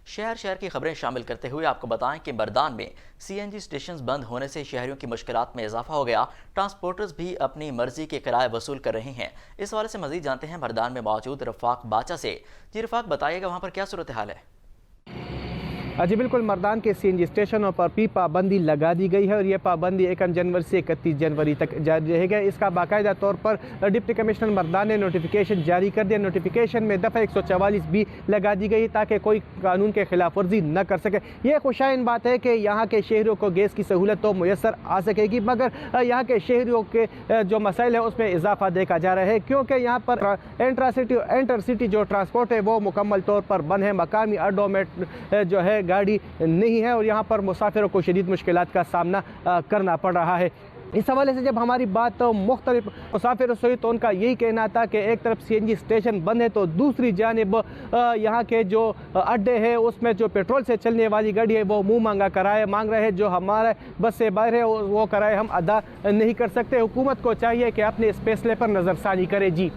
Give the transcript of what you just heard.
शहर शहर की खबरें शामिल करते हुए आपको बताएं कि मर्दान में सीएनजी स्टेशन बंद होने से शहरियों की मुश्किलात में इजाफा हो गया। ट्रांसपोर्टर्स भी अपनी मर्जी के किराए वसूल कर रहे हैं। इस हवाले से मजीद जानते हैं मर्दान में मौजूद रफाक बाचा से। जी रफाक, बताइएगा वहाँ पर क्या सूरत हाल है? जी बिल्कुल, मर्दान के सीएनजी स्टेशनों पर भी पाबंदी लगा दी गई है और ये पाबंदी 1 जनवरी से 31 जनवरी तक जारी रहेगा। इसका बाकायदा तौर पर डिप्टी कमिश्नर मर्दान ने नोटिफिकेशन जारी कर दिया। नोटिफिकेशन में दफ़ा 144 भी लगा दी गई ताकि कोई कानून के खिलाफ वर्जी न कर सके। ये खुशाइन बात है कि यहाँ के शहरियों को गैस की सहूलत तो मुयसर आ सकेगी, मगर यहाँ के शहरियों के जो मसाइल है उसमें इजाफा देखा जा रहा है, क्योंकि यहाँ पर इंटर सिटी जो ट्रांसपोर्ट है वो मुकम्मल तौर पर बंद है। मकामी अड्डों में जो है गाड़ी नहीं है और यहाँ पर मुसाफिरों को शदीद मुश्किलात का सामना करना पड़ रहा है। इस हवाले से जब हमारी बात मुख्तलिफ मुसाफिरों से हुई तो उनका यही कहना था कि एक तरफ सीएनजी स्टेशन बंद है तो दूसरी जानिब यहाँ के जो अड्डे हैं उसमें जो पेट्रोल से चलने वाली गाड़ी है वो मुँह मांगा किराए मांग रहे हैं। जो हमारे बस से बाहर है वो किराए हम अदा नहीं कर सकते। हुकूमत को चाहिए कि अपने इस फैसले पर नज़रसानी करे। जी।